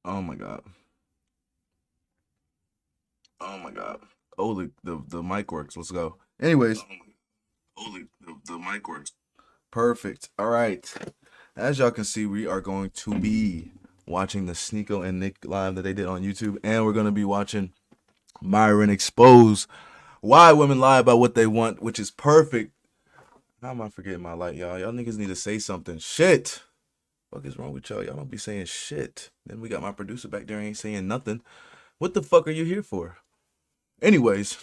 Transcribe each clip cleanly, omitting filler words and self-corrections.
Oh my god. Oh my god. Oh, the mic works. Let's go. Anyways. Oh, the mic works. Perfect. All right. As y'all can see, we are going to be watching the Sneako and Nick live that they did on YouTube, and we're going to be watching Myron expose why women lie about what they want, which is perfect. How am I forgetting my light, y'all? Y'all niggas need to say something. Shit. What is wrong with y'all? Y'all don't be saying shit. Then we got my producer back there ain't saying nothing. What the fuck are you here for? Anyways,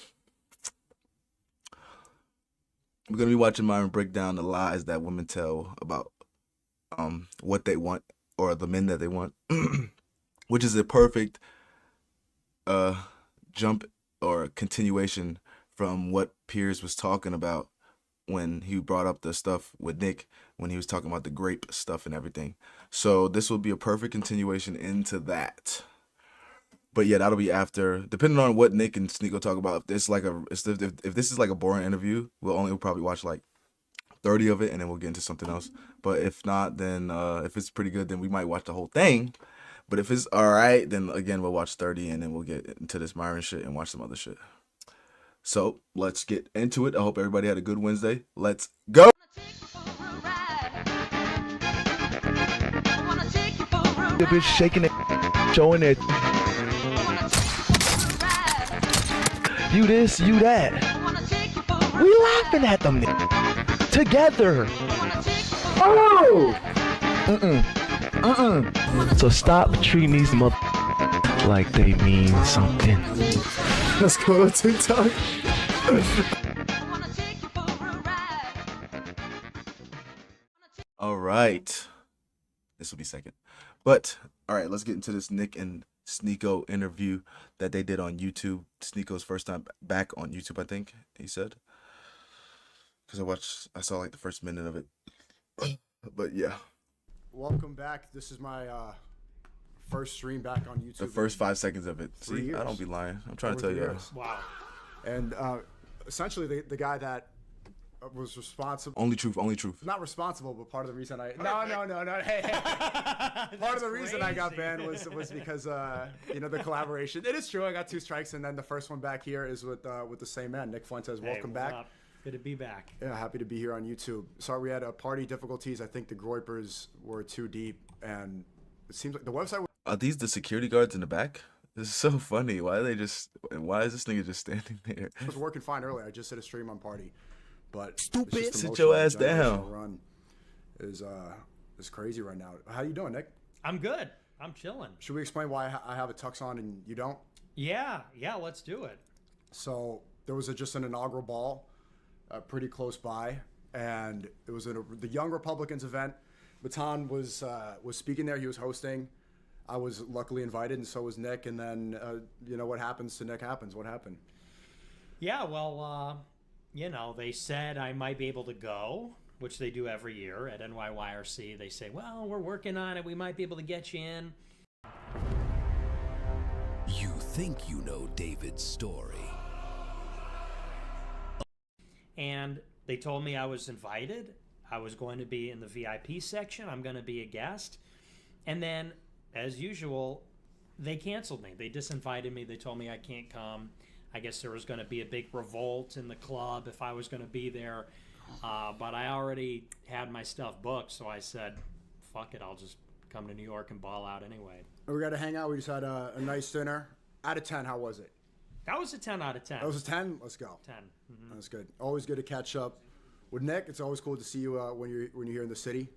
we're gonna be watching Myron break down the lies that women tell about what they want or the men that they want, which is a perfect jump or continuation from what Piers was talking about when he brought up the stuff with Nick when he was talking about the grape stuff and everything. So this will be a perfect continuation into that. But yeah, that'll be after, depending on what Nick and Sneako talk about. If this is like a boring interview, we'll probably watch like 30 of it and then we'll get into something else. But if not, then if it's pretty good, then we might watch the whole thing. But if it's all right, then again we'll watch 30 and then we'll get into this Myron shit and watch some other shit. So let's get into it. I hope everybody had a good Wednesday. Let's go. The bitch shaking it, showing it. You this, you that. We laughing at them together. Oh! So stop treating these mother like they mean something. Let's go to TikTok. All right. This will be second. But, all right, let's get into this Nick and Sneako interview that they did on YouTube. Sneako's first time back on YouTube, I think he said. Because I saw like the first minute of it. But yeah. Welcome back. This is my first stream back on YouTube. The first 5 seconds of it. See, years. I don't be lying. I'm trying to tell you. Wow. And essentially the guy that was responsible. Only truth, only truth. Not responsible, but part of the reason I no. Hey. Part of the reason I got banned was because the collaboration. It is true. I got 2 strikes, and then the first one back here is with the same man, Nick Fuentes. Welcome back. Up? Good to be back. Yeah, happy to be here on YouTube. Sorry we had party difficulties. I think the groypers were too deep, and it seems like the website. Are these the security guards in the back? This is so funny. Why is this nigga just standing there? It was working fine earlier. I just did a stream on party. But stupid. Sit your ass down. Run is crazy right now. How you doing, Nick? I'm good. I'm chilling. Should we explain why I have a tux on and you don't? Yeah. Let's do it. So there was just an inaugural ball, pretty close by, and it was the Young Republicans event. Baton was speaking there. He was hosting. I was luckily invited, and so was Nick. And then what happens to Nick happens. What happened? Yeah. Well. They said I might be able to go, which they do every year at NYYRC. They say, well, we're working on it. We might be able to get you in. You think you know David's story. And they told me I was invited. I was going to be in the VIP section. I'm going to be a guest. And then, as usual, they canceled me. They disinvited me. They told me I can't come. I guess there was going to be a big revolt in the club if I was going to be there. But I already had my stuff booked, so I said, fuck it, I'll just come to New York and ball out anyway. We got to hang out. We just had a nice dinner. Out of 10, how was it? That was a 10 out of 10. That was a 10? Let's go. 10. Mm-hmm. That's good. Always good to catch up with Nick. It's always cool to see you when you're here in the city.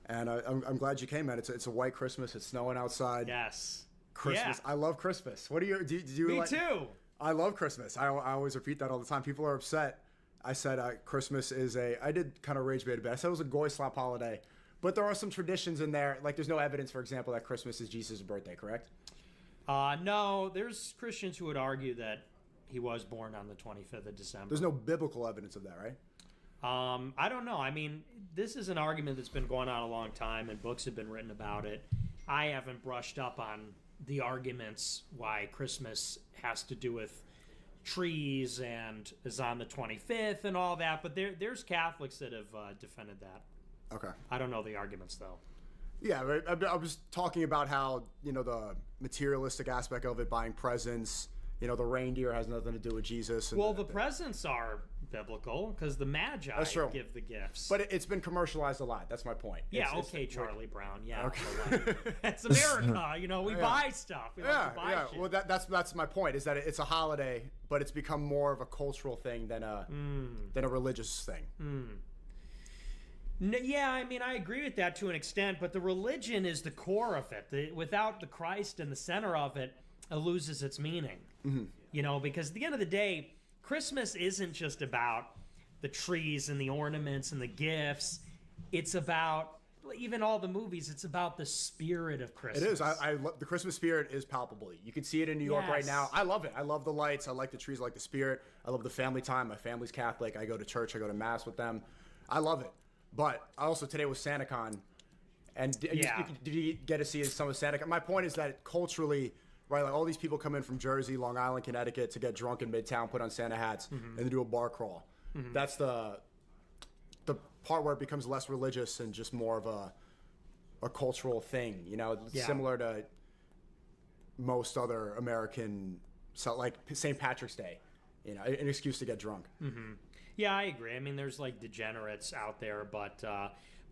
And I'm glad you came, man. It's a white Christmas. It's snowing outside. Yes. Christmas. Yeah. I love Christmas. What do you Me like? too. I love Christmas. I always repeat that all the time. People are upset. I said Christmas is I did kind of rage bait a bit. I said it was a goy slap holiday. But there are some traditions in there. Like there's no evidence, for example, that Christmas is Jesus' birthday, correct? No, there's Christians who would argue that he was born on the 25th of December. There's no biblical evidence of that, right? I don't know. I mean, this is an argument that's been going on a long time, and books have been written about it. I haven't brushed up on the arguments why Christmas has to do with trees and is on the 25th and all that, but there's Catholics that have defended that. Okay. I don't know the arguments though. Yeah, right. I was talking about how, the materialistic aspect of it, buying presents. The reindeer has nothing to do with Jesus. And Well, the presents are biblical because the Magi That's true. give the gifts. But it's been commercialized a lot. That's my point. Yeah, It's- okay, it's- Charlie Brown. Yeah, Okay. but, like, that's America. We buy stuff. We like to buy Yeah. shit. Well, that's my point. Is that it's a holiday, but it's become more of a cultural thing than a religious thing. Yeah, I mean, I agree with that to an extent, but the religion is the core of it. Without the Christ in the center of it, it loses its meaning. Because at the end of the day, Christmas isn't just about the trees and the ornaments and the gifts. It's about, even all the movies, it's about the spirit of Christmas. It is. The Christmas spirit is palpable. You can see it in New York right now. I love it. I love the lights. I like the trees. I like the spirit. I love the family time. My family's Catholic. I go to church. I go to mass with them. I love it. But also today was SantaCon, and did you get to see some of SantaCon? My point is that culturally, right, like all these people come in from Jersey, Long Island, Connecticut to get drunk in Midtown, put on Santa hats, and then do a bar crawl. That's the part where it becomes less religious and just more of a cultural thing. Similar to most other American, like St. Patrick's Day, an excuse to get drunk. Yeah, I agree. I mean, there's like degenerates out there, but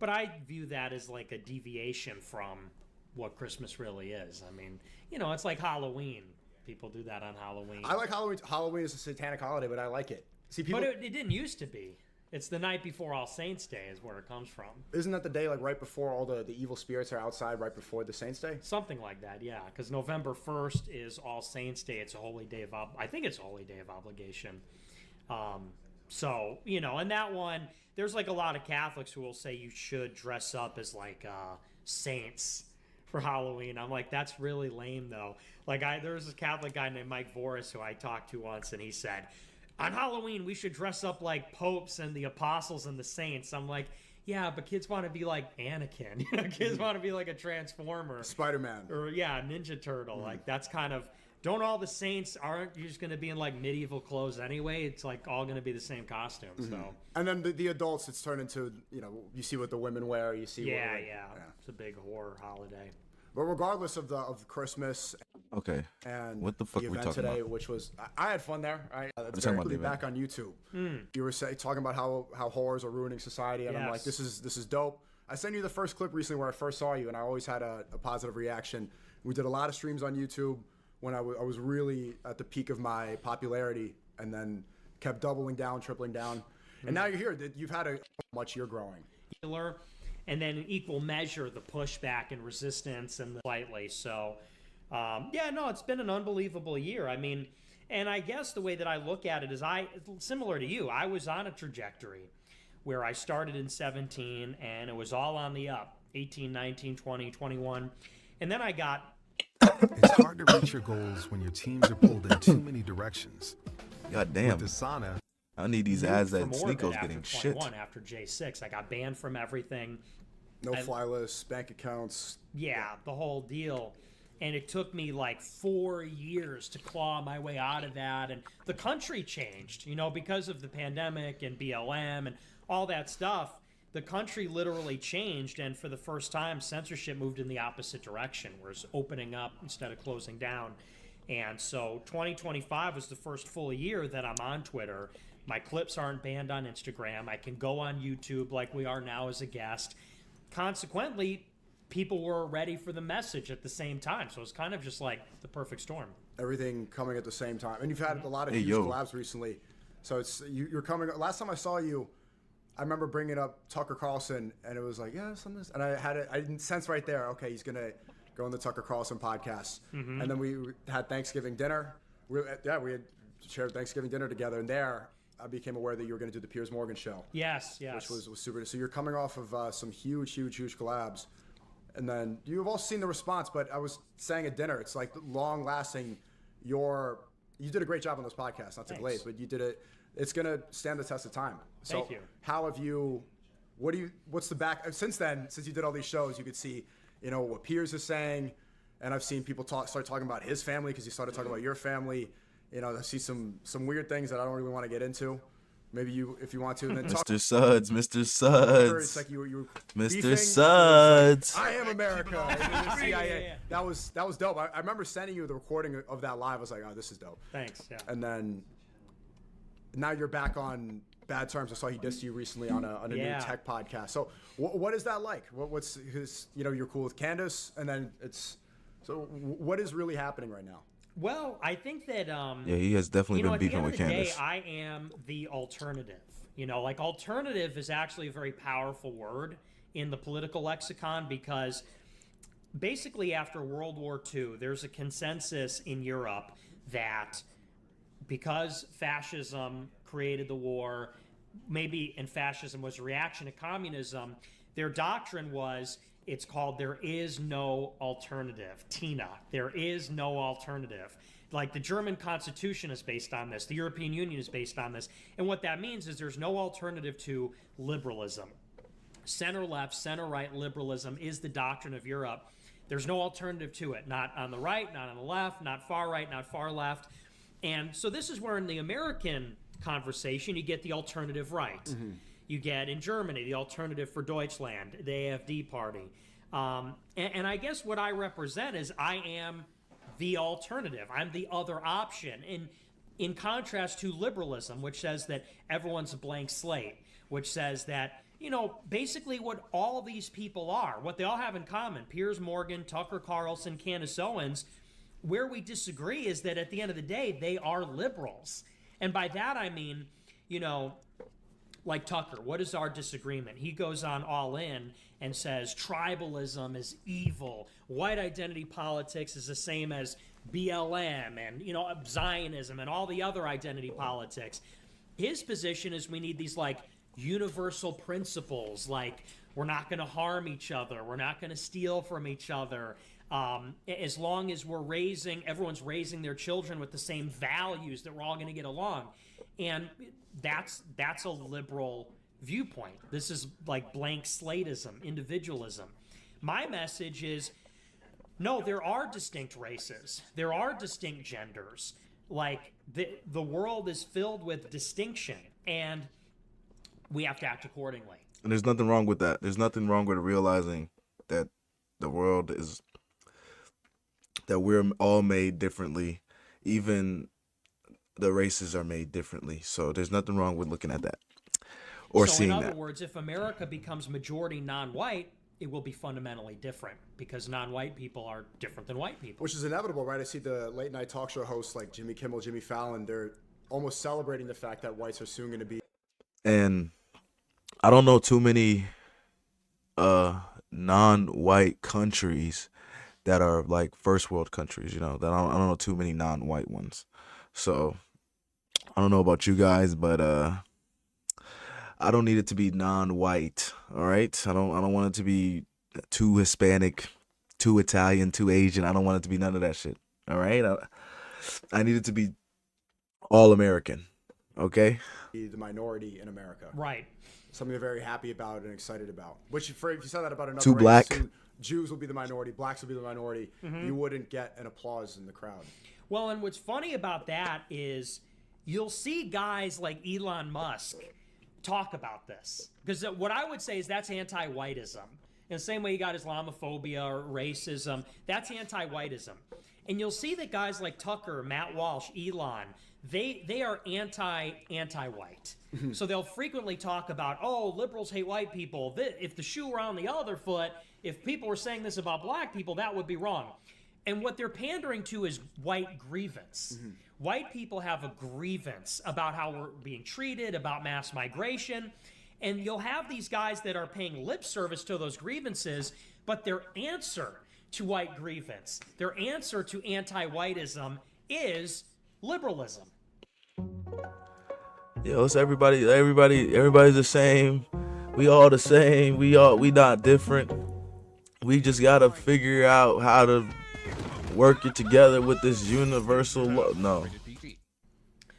I view that as like a deviation from what Christmas really is. I mean, it's like Halloween. People do that on Halloween. I like Halloween. Halloween is a satanic holiday, but I like it. See, people. But it didn't used to be. It's the night before All Saints Day is where it comes from. Isn't that the day like right before all the evil spirits are outside, right before the Saints Day? Something like that, yeah. Because November 1st is All Saints Day. It's a holy day of I think it's a holy day of obligation. So, and that one, there's like a lot of Catholics who will say you should dress up as like saints for Halloween. I'm like, that's really lame though. Like there was this Catholic guy named Mike Voris who I talked to once, and he said, on Halloween, we should dress up like popes and the apostles and the saints. I'm like, yeah, but kids want to be like Anakin. Kids want to be like a Transformer. Spider-Man. Or, yeah, Ninja Turtle. Like, that's kind of... Don't all the saints, aren't you just going to be in like medieval clothes anyway? It's like all going to be the same costume. So. And then the adults, it's turned into, you see what the women wear. You see Yeah. what It's a big horror holiday. But regardless of Christmas Okay. and What the fuck the we event talking today, about? which was I had fun there. It's talking about very the back on YouTube. You were talking about how horrors are ruining society, and I'm like, Yes. this is dope. I sent you the first clip recently where I first saw you, and I always had a positive reaction. We did a lot of streams on YouTube when I was really at the peak of my popularity, and then kept doubling down, tripling down, and now you're here. You've had how much you're growing. And then in equal measure, the pushback and resistance and the slightly. So, it's been an unbelievable year. I mean, and I guess the way that I look at it is similar to you, I was on a trajectory where I started in 17 and it was all on the up, 18, 19, 20, 21. And then I got... It's hard to reach your goals when your teams are pulled in too many directions. God damn. With Asana, I need these ads for that more of it Sneako's after getting shit. 21, after J6. I got banned from everything. No fly lists, bank accounts. Yeah, the whole deal. And it took me like 4 years to claw my way out of that. And the country changed, because of the pandemic and BLM and all that stuff. The country literally changed. And for the first time, censorship moved in the opposite direction, where it's opening up instead of closing down. And so 2025 was the first full year that I'm on Twitter. My clips aren't banned on Instagram. I can go on YouTube like we are now as a guest. Consequently, people were ready for the message at the same time. So it's kind of just like the perfect storm. Everything coming at the same time. And you've had a lot of Hey, huge yo. collabs recently. So you're coming. Last time I saw you, I remember bringing up Tucker Carlson, and it was like, yeah, something. And I didn't sense right there, okay, he's going to go on the Tucker Carlson podcast. And then we had Thanksgiving dinner. We had shared Thanksgiving dinner together. And there, I became aware that you were going to do the Piers Morgan show. Yes. Which was super. So you're coming off of some huge collabs. And then you've all seen the response, but I was saying at dinner, it's like long lasting. You did a great job on those podcasts, not to Thanks. glaze, but you did it. It's going to stand the test of time. So Thank you. How have you, what's the back, since you did all these shows, you could see, what Piers is saying. And I've seen people start talking about his family because you started talking about your family. I see some weird things that I don't really want to get into. Maybe you, if you want to, and then talk. Mr. Suds, Mr. It's Suds, like you were Mr. beefing, Suds. I am America. And then the CIA. Yeah. That was dope. I remember sending you the recording of that live. I was like, oh, this is dope. Thanks. Yeah. And then now you're back on bad terms. I saw he dissed you recently on a new tech podcast. So what is that like? What's his? You're cool with Candace, and then what is really happening right now? Well, I think that Yeah, he has definitely been beefing with Candace. At the end of the day, I am the alternative. Like alternative is actually a very powerful word in the political lexicon because basically after World War II, there's a consensus in Europe that because fascism created the war, and fascism was a reaction to communism, their doctrine was, it's called there is no alternative. TINA. There is no alternative. Like the German Constitution is based on this. The European Union is based on this. And what that means is there's no alternative to liberalism. Center-left, center-right liberalism is the doctrine of Europe. There's no alternative to it. Not on the right, not on the left, not far right, not far left. And so this is where in the American conversation you get the alternative right. Mm-hmm. You get in Germany the alternative for Deutschland, the AfD party. And I guess what I represent is I am the alternative. I'm the other option. In contrast to liberalism, which says that everyone's a blank slate, which says that, basically what all these people are, what they all have in common, Piers Morgan, Tucker Carlson, Candace Owens, where we disagree is that at the end of the day, they are liberals. And by that I mean, like Tucker, what is our disagreement? He goes on All In and says tribalism is evil. White identity politics is the same as BLM and, Zionism and all the other identity politics. His position is we need these like universal principles, like we're not going to harm each other. We're not going to steal from each other. As long as everyone's raising their children with the same values, that we're all going to get along. And that's a liberal viewpoint. This is like blank slateism, individualism. My message is, no, there are distinct races. There are distinct genders. Like the world is filled with distinction, and we have to act accordingly. And there's nothing wrong with that. There's nothing wrong with realizing that the world is, that we're all made differently. Even the races are made differently. So there's nothing wrong with looking at that or seeing that. In other words, if America becomes majority non-white, it will be fundamentally different because non-white people are different than white people. Which is inevitable, right? I see the late night talk show hosts like Jimmy Kimmel, Jimmy Fallon, they're almost celebrating the fact that whites are soon going to be. And I don't know too many non-white countries that are like first world countries, that I don't know too many non-white ones. So I don't know about you guys, but I don't need it to be non-white. All right, I don't want it to be too Hispanic, too Italian, too Asian. I don't want it to be none of that shit. All right, I need it to be all American. Okay, the minority in America, right? Something they're very happy about and excited about. Which, if you said that about another too race, black. soon Jews will be the minority, blacks will be the minority. Mm-hmm. You wouldn't get an applause in the crowd. Well, and what's funny about that is you'll see guys like Elon Musk talk about this. Because what I would say is that's anti-whiteism. In the same way you got Islamophobia or racism, that's anti-whiteism. And you'll see that guys like Tucker, Matt Walsh, Elon, they are anti-white. So they'll frequently talk about, liberals hate white people. If the shoe were on the other foot, if people were saying this about black people, that would be wrong. And what they're pandering to is white grievance. Mm-hmm. White people have a grievance about how we're being treated, about mass migration. And you'll have these guys that are paying lip service to those grievances, but their answer to white grievance, their answer to anti-whiteism is liberalism. Yo, it's everybody's the same. We all the same. We not different. We just gotta figure out how to work it together with this universal no.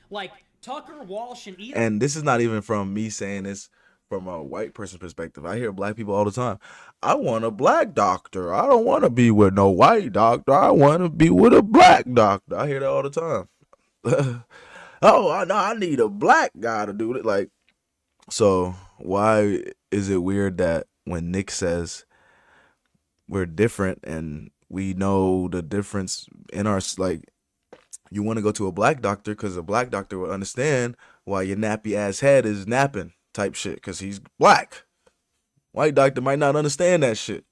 Like Tucker, Walsh, and Elon. And this is not even from me saying this from a white person's perspective. I hear black people all the time. I want a black doctor. I don't want to be with no white doctor. I want to be with a black doctor. I hear that all the time. Oh, no, I need a black guy to do it. Like, so why is it weird that when Nick says we're different and we know the difference in our, like, you want to go to a black doctor because a black doctor would understand why your nappy ass head is napping type shit because he's black. White doctor might not understand that shit.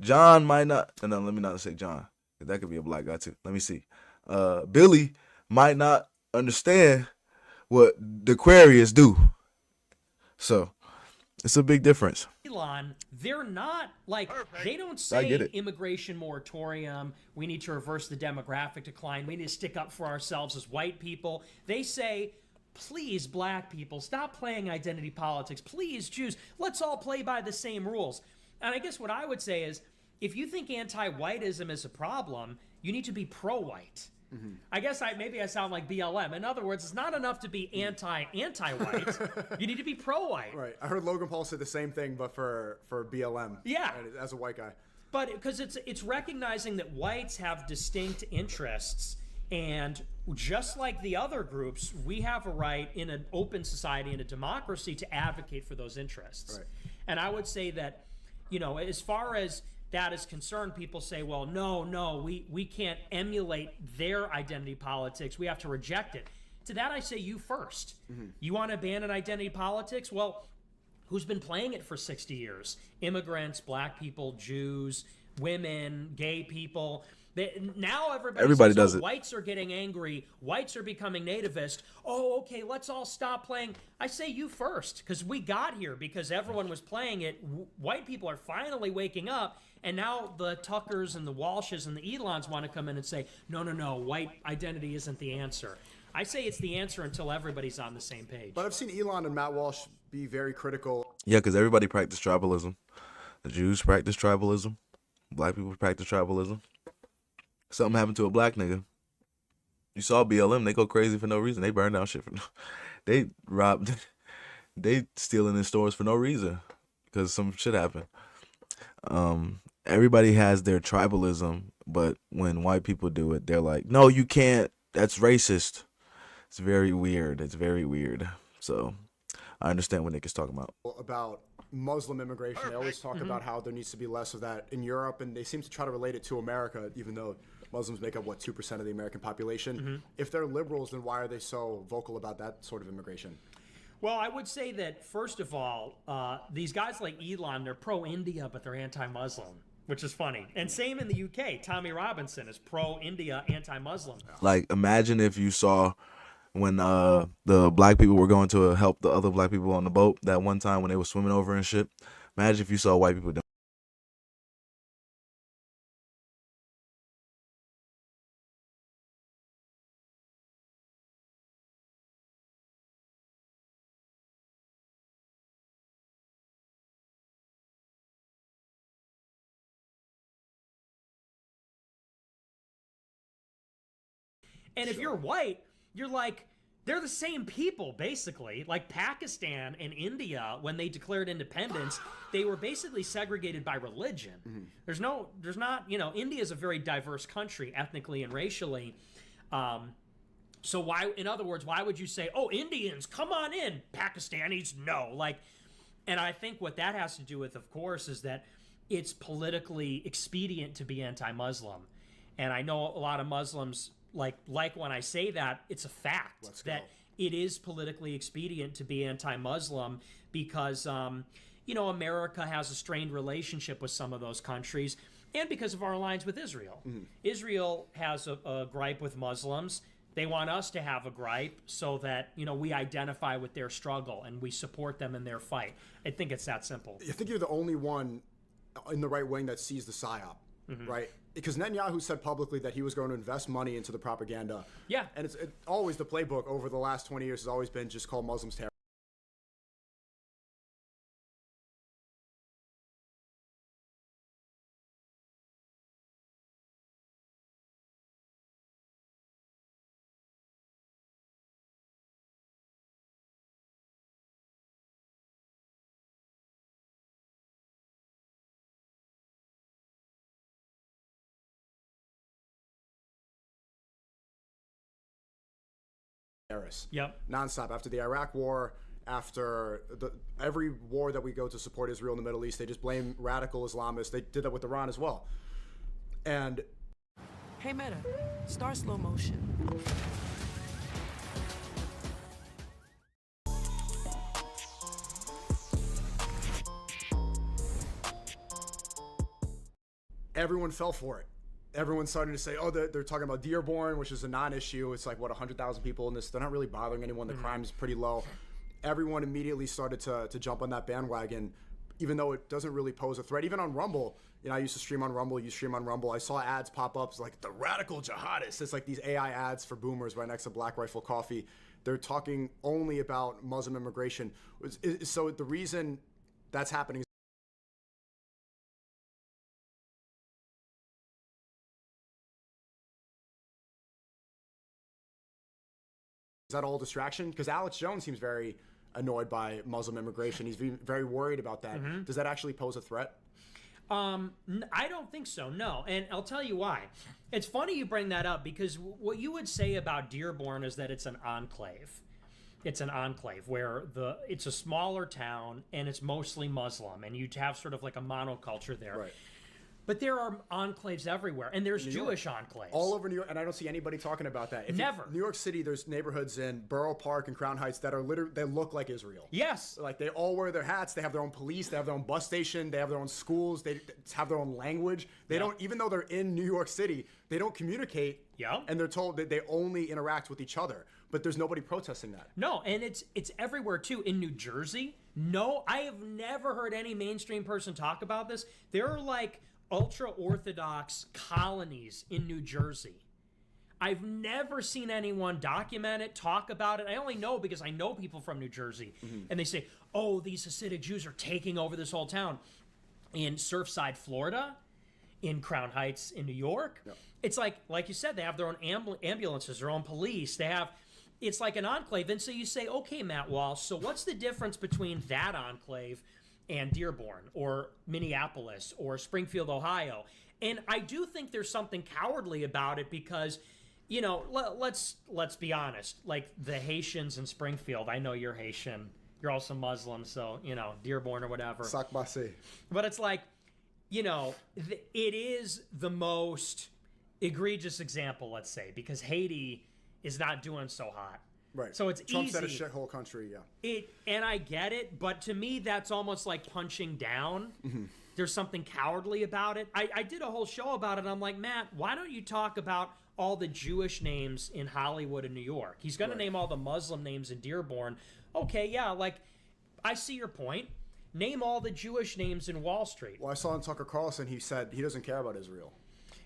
John might not. No, let me not say John. That could be a black guy too. Let me see. Billy might not understand what the Aquarius do. So it's a big difference. Elon, they're not like they don't I get say it. immigration moratorium. We need to reverse the demographic decline. We need to stick up for ourselves as white people. They say, please, black people, stop playing identity politics. Please, Jews, let's all play by the same rules. And I guess what I would say is, if you think anti-whiteism is a problem, you need to be pro-white. I guess maybe I sound like BLM. In other words, it's not enough to be anti-white. You need to be pro-white. Right. I heard Logan Paul say the same thing, but for BLM. Yeah. As a white guy. But because it's recognizing that whites have distinct interests, and just like the other groups, we have a right in an open society, in a democracy, to advocate for those interests. Right. And I would say that, as far as that is concerned, people say, well, no, we can't emulate their identity politics. We have to reject it. To that, I say you first. You want to abandon identity politics? Well, who's been playing it for 60 years? Immigrants, black people, Jews, women, gay people. Now everybody says, does it. Whites are getting angry. Whites are becoming nativist. Oh, okay, let's all stop playing. I say you first, because we got here because everyone was playing it. White people are finally waking up, and now the Tuckers and the Walshes and the Elons want to come in and say, no, white identity isn't the answer. I say it's the answer until everybody's on the same page. But I've seen Elon and Matt Walsh be very critical. Yeah, because everybody practice tribalism. The Jews practice tribalism. Black people practice tribalism. Something happened to a black nigga. You saw BLM, they go crazy for no reason. They burn down shit for no. They robbed. They stealing in stores for no reason because some shit happened. Everybody has their tribalism, but when white people do it, they're like, no, you can't. That's racist. It's very weird. It's very weird. So I understand what Nick is talking about. Muslim immigration. They always talk about how there needs to be less of that in Europe, and they seem to try to relate it to America, even though Muslims make up, 2% of the American population. If they're liberals, then why are they so vocal about that sort of immigration? Well, I would say that, first of all, these guys like Elon, they're pro-India, but they're anti-Muslim, which is funny. And same in the UK. Tommy Robinson is pro-India, anti-Muslim. Like, imagine if you saw when the black people were going to help the other black people on the boat that one time when they were swimming over and shit. Imagine if you saw white people doing And if you're white, you're like, they're the same people, basically. Like Pakistan and India, when they declared independence, they were basically segregated by religion. There's not, India is a very diverse country, ethnically and racially. So why, in other words, why would you say, oh, Indians, come on in, Pakistanis, no. Like, and I think what that has to do with, of course, is that it's politically expedient to be anti-Muslim. And I know a lot of Muslims, like when I say that, it's a fact that it is politically expedient to be anti-Muslim because, America has a strained relationship with some of those countries and because of our alliance with Israel. Israel has a gripe with Muslims. They want us to have a gripe so that, we identify with their struggle and we support them in their fight. I think it's that simple. I think you're the only one in the right wing that sees the PSYOP, right? Because Netanyahu said publicly that he was going to invest money into the propaganda. Yeah. And it's always the playbook over the last 20 years has always been just call Muslims terrorists. Harris. Yep. Nonstop. After the Iraq War, after every war that we go to support Israel in the Middle East, they just blame radical Islamists. They did that with Iran as well. And Hey Meta, start slow motion. everyone fell for it. Everyone's starting to say, oh, they're talking about Dearborn, which is a non-issue. It's like, what, 100,000 people in this. They're not really bothering anyone. The crime's pretty low. Everyone immediately started to jump on that bandwagon, even though it doesn't really pose a threat. Even on Rumble, you know, I used to stream on Rumble. You stream on Rumble. I saw ads pop up. It's like, the radical jihadists. It's like these AI ads for boomers right next to Black Rifle Coffee. They're talking only about Muslim immigration. So the reason that's happening is that all distraction? Because Alex Jones seems very annoyed by Muslim immigration. He's very worried about that. Does that actually pose a threat? I don't think so, no. And I'll tell you why. It's funny you bring that up because what you would say about Dearborn is that it's an enclave. It's an enclave where it's a smaller town and it's mostly Muslim and you'd have sort of like a monoculture there. Right. But there are enclaves everywhere, and there's Jewish enclaves. All over New York, and I don't see anybody talking about that. New York City, there's neighborhoods in Borough Park and Crown Heights that are literally, they look like Israel. Yes. Like, they all wear their hats, they have their own police, they have their own bus station, they have their own schools, they have their own language. They don't, even though they're in New York City, they don't communicate, and they're told that they only interact with each other. But there's nobody protesting that. No, and it's everywhere, too. In New Jersey, no, I have never heard any mainstream person talk about this. There are, like, ultra-Orthodox colonies in New Jersey. I've never seen anyone document it, talk about it. I only know because I know people from New Jersey. And they say, oh, these Hasidic Jews are taking over this whole town. In Surfside, Florida, in Crown Heights, in New York, it's like you said, they have their own ambulances, their own police. They have, it's like an enclave. And so you say, okay, Matt Walsh, so what's the difference between that enclave and Dearborn or Minneapolis or Springfield, Ohio? And I do think there's something cowardly about it because, you know, let's be honest, like the Haitians in Springfield, I know you're Haitian, you're also Muslim, so, you know, Dearborn or whatever. Sakbasi. But it's like, you know, it is the most egregious example, let's say, because Haiti is not doing so hot. Right. So it's Trump's easy. at a shithole country, And I get it, but to me, that's almost like punching down. There's something cowardly about it. I did a whole show about it. I'm like, Matt, why don't you talk about all the Jewish names in Hollywood and New York? He's going to name all the Muslim names in Dearborn. Okay, yeah, like, I see your point. Name all the Jewish names in Wall Street. Well, I saw on Tucker Carlson, he said he doesn't care about Israel.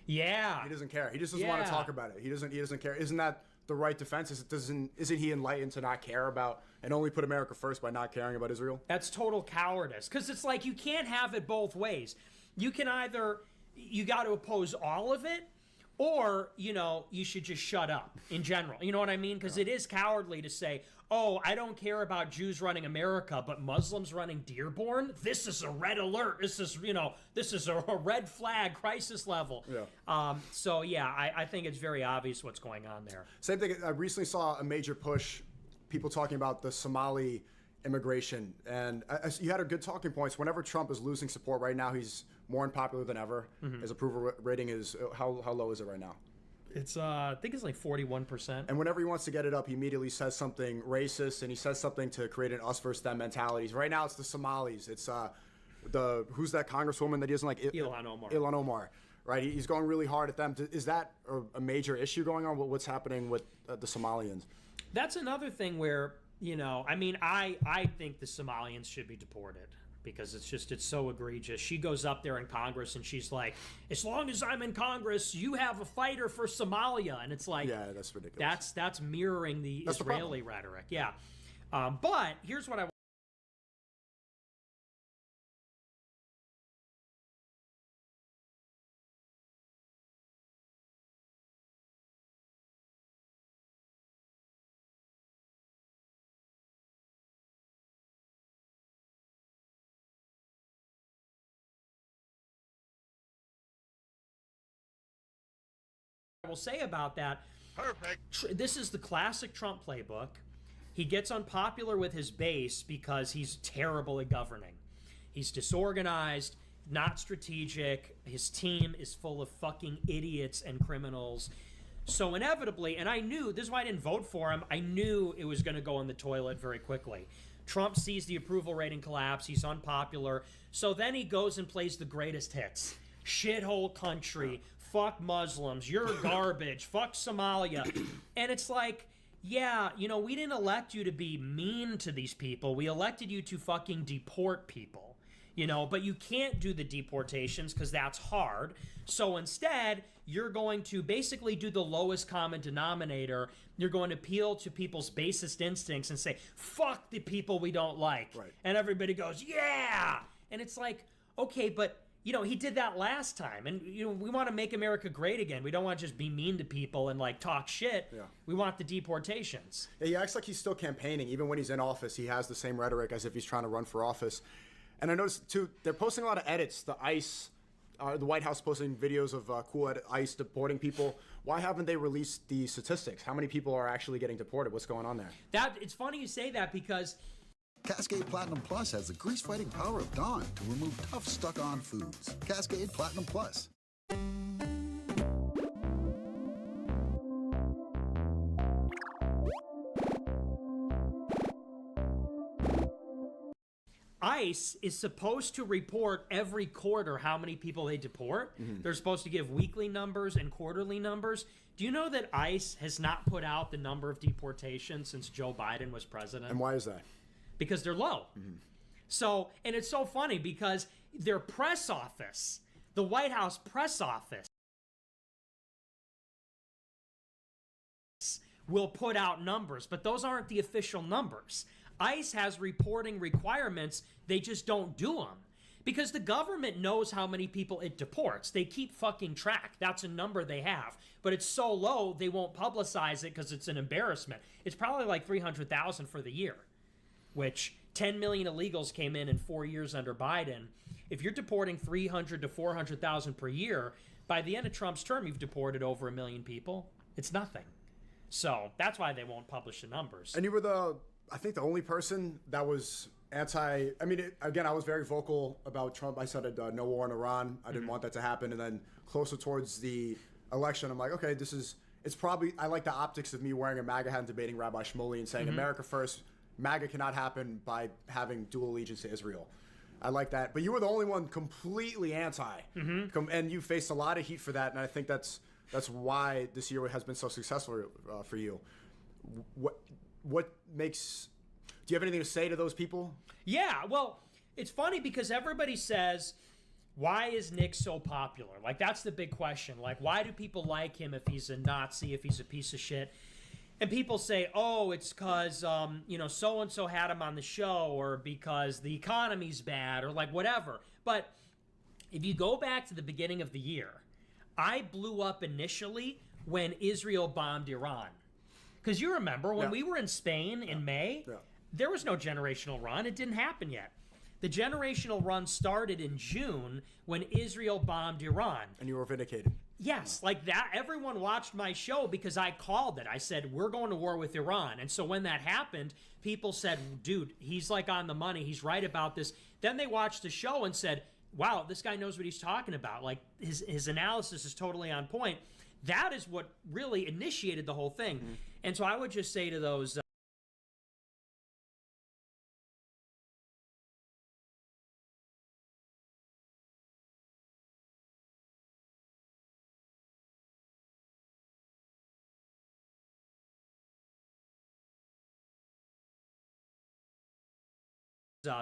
Yeah. He doesn't care. He just doesn't want to talk about it. He doesn't care. Isn't that the right defense? Isn't he enlightened to not care about and only put America first by not caring about Israel? That's total cowardice. Because it's like you can't have it both ways. You can either, you got to oppose all of it, or, you know, you should just shut up in general. You know what I mean? Because it is cowardly to say, oh, I don't care about Jews running America, but Muslims running Dearborn? This is a red alert. This is, you know, this is a red flag crisis level. So, yeah, I think it's very obvious what's going on there. Same thing. I recently saw a major push, people talking about the Somali immigration. And you had a good talking points. Whenever Trump is losing support right now, he's more unpopular than ever. His approval rating is, how low is it right now? It's, I think it's like 41%. And whenever he wants to get it up, he immediately says something racist, and he says something to create an us versus them mentality. Right now, it's the Somalis. It's who's that congresswoman that he doesn't like? Ilhan Omar. Ilhan Omar. Right? He's going really hard at them. Is that a major issue going on? What's happening with the Somalians? That's another thing where, you know, I mean, I think the Somalians should be deported. Because it's so egregious. She goes up there in Congress and she's like, as long as I'm in Congress, you have a fighter for Somalia. And it's like, yeah, that's ridiculous. That's mirroring the Israeli rhetoric. Yeah. But here's what I will say about that This is the classic Trump playbook. He gets unpopular with his base because he's terrible at governing. He's disorganized, not strategic. His team is full of fucking idiots and criminals. So inevitably, and I knew, this is why I didn't vote for him, I knew it was going to go in the toilet very quickly. Trump sees the approval rating collapse. He's unpopular. So then he goes and plays the greatest hits. Shithole country. Fuck Muslims. You're garbage. Fuck Somalia. And it's like, yeah, you know, we didn't elect you to be mean to these people. We elected you to fucking deport people. You know, but you can't do the deportations because that's hard. So instead, you're going to basically do the lowest common denominator. You're going to appeal to people's basest instincts and say, fuck the people we don't like. Right. And everybody goes, yeah. And it's like, okay, but, you know, he did that last time. And, you know, we want to make America great again. We don't want to just be mean to people and, like, talk shit. Yeah. We want the deportations. Yeah, he acts like he's still campaigning. Even when he's in office, he has the same rhetoric as if he's trying to run for office. And I noticed, too, they're posting a lot of edits. The ICE, the White House posting videos of cool ICE deporting people. Why haven't they released the statistics? How many people are actually getting deported? What's going on there? It's funny you say that because Cascade Platinum Plus has the grease-fighting power of Dawn to remove tough, stuck-on foods. Cascade Platinum Plus. ICE is supposed to report every quarter how many people they deport. Mm-hmm. They're supposed to give weekly numbers and quarterly numbers. Do you know that ICE has not put out the number of deportations since Joe Biden was president? And why is that? Because they're low. Mm-hmm. So, and it's so funny because their press office, the White House press office, will put out numbers, but those aren't the official numbers. ICE has reporting requirements, they just don't do them. Because the government knows how many people it deports. They keep fucking track. That's a number they have. But it's so low, they won't publicize it because it's an embarrassment. It's probably like 300,000 for the year, which 10 million illegals came in 4 years under Biden. If you're deporting 300 to 400,000 per year, by the end of Trump's term, you've deported over 1 million people. It's nothing. So that's why they won't publish the numbers. And you were I think the only person that was again, I was very vocal about Trump. I said no war in Iran. I didn't want that to happen. And then closer towards the election, I'm like, okay, it's probably, I like the optics of me wearing a MAGA hat and debating Rabbi Shmuley and saying America first. MAGA cannot happen by having dual allegiance to Israel. I like that. But you were the only one completely anti. Mm-hmm. And you faced a lot of heat for that. And I think that's why this year has been so successful for you. What makes... Do you have anything to say to those people? Yeah, well, it's funny because everybody says, why is Nick so popular? Like, that's the big question. Like, why do people like him if he's a Nazi, if he's a piece of shit? And people say, oh, it's because, so-and-so had him on the show, or because the economy's bad, or like whatever. But if you go back to the beginning of the year, I blew up initially when Israel bombed Iran. Because you remember, when we were in Spain in May, there was no generational run. It didn't happen yet. The generational run started in June when Israel bombed Iran. And you were vindicated. Yes, like that. Everyone watched my show because I called it. I said, we're going to war with Iran. And so when that happened, people said, dude, he's like on the money. He's right about this. Then they watched the show and said, wow, this guy knows what he's talking about. Like, his analysis is totally on point. That is what really initiated the whole thing. Mm-hmm. And so I would just say to those...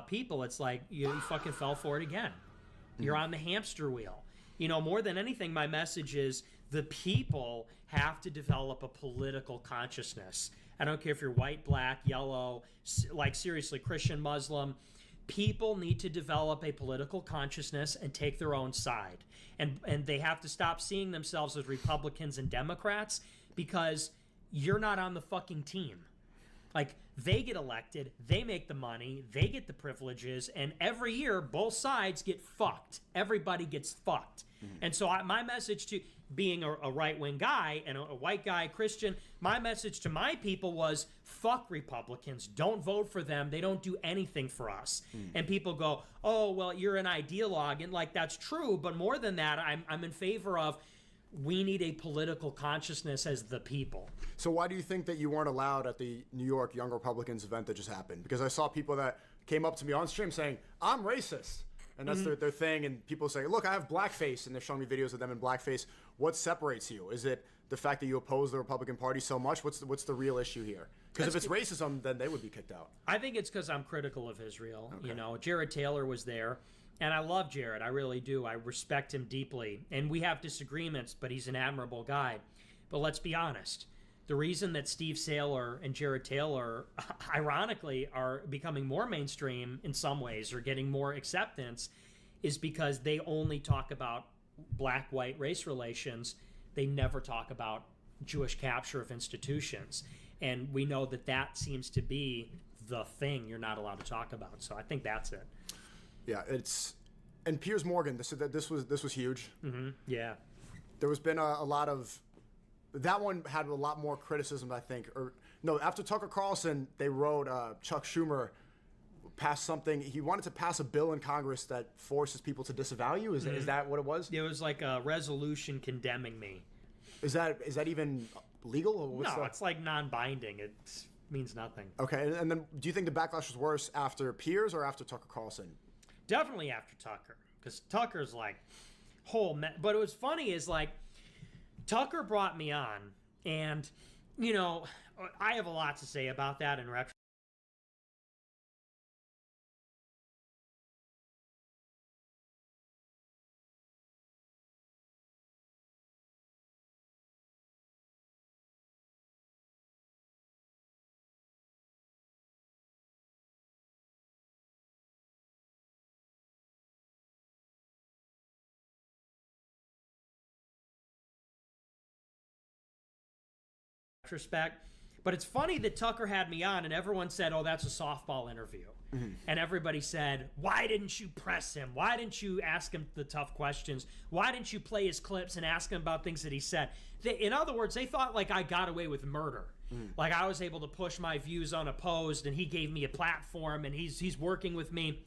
people, it's like you fucking fell for it again. You're on the hamster wheel. You know, more than anything, my message is the people have to develop a political consciousness. I don't care if you're white, black, yellow, like seriously, Christian, Muslim. People need to develop a political consciousness and take their own side. And they have to stop seeing themselves as Republicans and Democrats, because you're not on the fucking team. Like, they get elected, they make the money, they get the privileges, and every year, both sides get fucked. Everybody gets fucked. Mm-hmm. And so my message to being a right-wing guy and a white guy, Christian, my message to my people was, fuck Republicans. Don't vote for them. They don't do anything for us. And people go, oh, well, you're an ideologue. And, like, that's true. But more than that, I'm in favor of we need a political consciousness as the people. So why do you think that you weren't allowed at the New York Young Republicans event that just happened? Because I saw people that came up to me on stream saying, I'm racist. And that's their thing. And people say, look, I have blackface. And they're showing me videos of them in blackface. What separates you? Is it the fact that you oppose the Republican Party so much? What's the real issue here? Because if it's racism, then they would be kicked out. I think it's because I'm critical of Israel. Okay. You know, Jared Taylor was there. And I love Jared. I really do. I respect him deeply. And we have disagreements, but he's an admirable guy. But let's be honest. The reason that Steve Saylor and Jared Taylor, ironically, are becoming more mainstream in some ways or getting more acceptance is because they only talk about black-white race relations. They never talk about Jewish capture of institutions. And we know that that seems to be the thing you're not allowed to talk about. So I think that's it. Yeah, and Piers Morgan. This was huge. Mm-hmm. Yeah, there has been a lot of. That one had a lot more criticism, I think. Or no, after Tucker Carlson, they wrote Chuck Schumer passed something. He wanted to pass a bill in Congress that forces people to disavow you. Is that what it was? It was like a resolution condemning me. Is that even legal? Or what's no, it's like non-binding. It means nothing. Okay, and then do you think the backlash was worse after Piers or after Tucker Carlson? Definitely after Tucker, because Tucker's like but it was funny is like Tucker brought me on, and you know I have a lot to say about that in retrospect. But it's funny that Tucker had me on and everyone said, oh, that's a softball interview. Mm-hmm. And everybody said, why didn't you press him? Why didn't you ask him the tough questions? Why didn't you play his clips and ask him about things that he said? In other words, they thought like I got away with murder. Like I was able to push my views unopposed and he gave me a platform and he's working with me.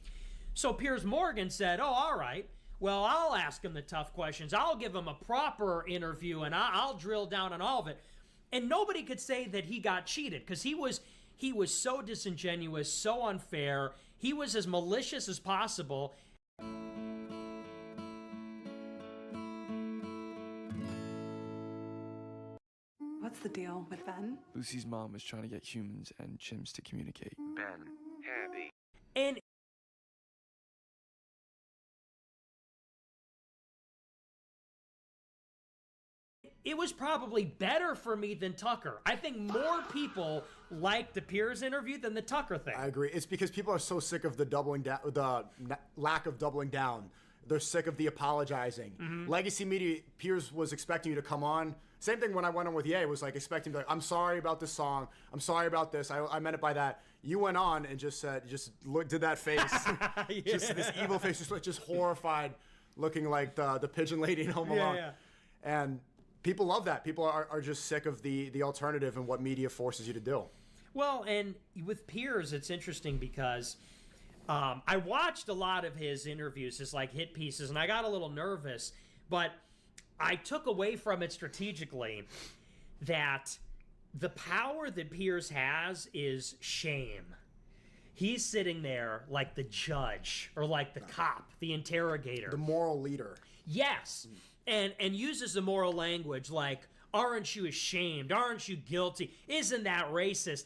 So Piers Morgan said, oh, all right. Well, I'll ask him the tough questions. I'll give him a proper interview and I'll drill down on all of it. And nobody could say that he got cheated because he was so disingenuous, so unfair. He was as malicious as possible. What's the deal with Ben? Lucy's mom is trying to get humans and chimps to communicate. Ben, Abby. And it was probably better for me than Tucker. I think more people liked the Piers interview than the Tucker thing. I agree. It's because people are so sick of the lack of doubling down. They're sick of the apologizing. Mm-hmm. Legacy Media, Piers was expecting you to come on. Same thing when I went on with Ye, was like expecting to be like, I'm sorry about this song. I'm sorry about this. I meant it by that. You went on and just said, did that face. Yeah. Just this evil face, just horrified, looking like the pigeon lady in Home Alone. Yeah. And people love that. People are just sick of the alternative and what media forces you to do. Well, and with Piers, it's interesting because I watched a lot of his interviews, his like hit pieces, and I got a little nervous, but I took away from it strategically that the power that Piers has is shame. He's sitting there like the judge or like the cop, the interrogator. The moral leader. Yes. And uses the moral language like, aren't you ashamed? Aren't you guilty? Isn't that racist?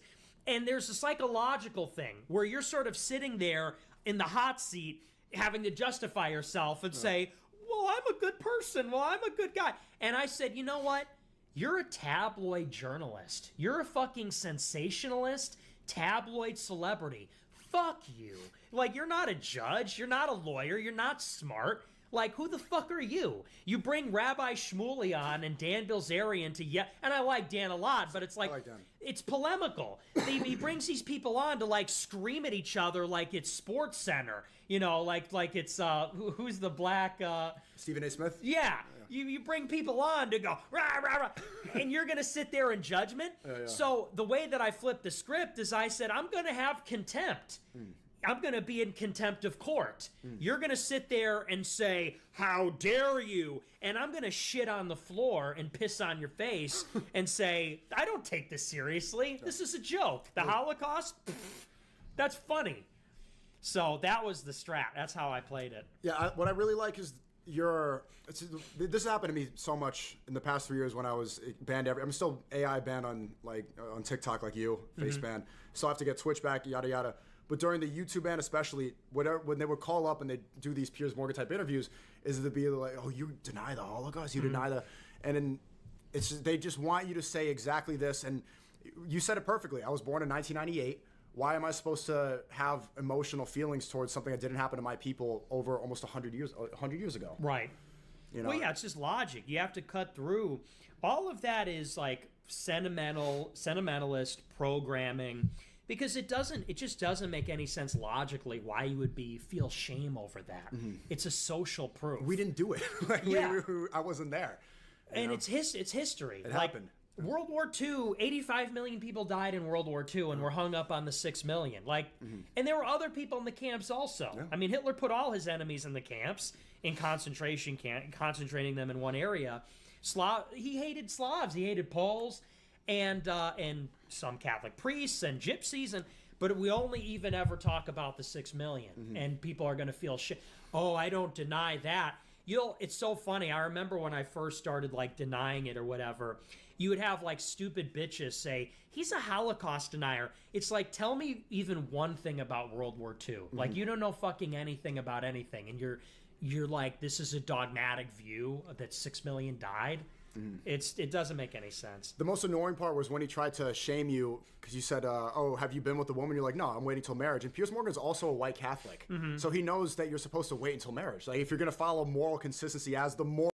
And there's a psychological thing where you're sort of sitting there in the hot seat having to justify yourself and say, well, I'm a good person. Well, I'm a good guy. And I said, you know what? You're a tabloid journalist. You're a fucking sensationalist, tabloid celebrity. Fuck you. Like, you're not a judge. You're not a lawyer. You're not smart. Like, who the fuck are you? You bring Rabbi Shmuley on and Dan Bilzerian to and I like Dan a lot, but it's like it's polemical. He brings these people on to like scream at each other like it's Sports Center, you know, like it's who's the black Stephen A. Smith? Yeah. You bring people on to go rah rah rah, and you're gonna sit there in judgment. So the way that I flipped the script is I said I'm gonna have contempt. I'm going to be in contempt of court. You're going to sit there and say, how dare you? And I'm going to shit on the floor and piss on your face and say, I don't take this seriously. This is a joke. The Holocaust? Pfft, that's funny. So that was the strat. That's how I played it. Yeah, what I really like is this happened to me so much in the past 3 years when I was banned. I'm still AI banned on TikTok like you, face banned. Still have to get Twitch back, yada yada. But during the YouTube ban especially, when they would call up and they do these Piers Morgan type interviews, is to be like, oh, you deny the Holocaust, you deny the, and then they just want you to say exactly this. And you said it perfectly. I was born in 1998. Why am I supposed to have emotional feelings towards something that didn't happen to my people over almost 100 years ago? Right. You know? Well, yeah, it's just logic. You have to cut through. All of that is like sentimentalist programming. Because it just doesn't make any sense logically why you would feel shame over that. It's a social proof. We didn't do it. I wasn't there. And it's history. It happened. World War II, 85 million people died in World War II and were hung up on the 6 million. And there were other people in the camps also. Yeah. I mean, Hitler put all his enemies in the camps, in concentration camp, concentrating them in one area. He hated Slavs. He hated Poles. And some Catholic priests and gypsies, but we only even ever talk about the 6 million, and people are going to feel shit. Oh, I don't deny that. It's so funny. I remember when I first started denying it or whatever, you would have stupid bitches say, he's a Holocaust denier. It's like, tell me even one thing about World War II. You don't know fucking anything about anything, and you're like, this is a dogmatic view that 6 million died. It doesn't make any sense. The most annoying part was when he tried to shame you because you said, oh, have you been with a woman? You're like, no, I'm waiting till marriage. And Piers Morgan's also a white Catholic. So he knows that you're supposed to wait until marriage. If you're going to follow moral consistency as the moral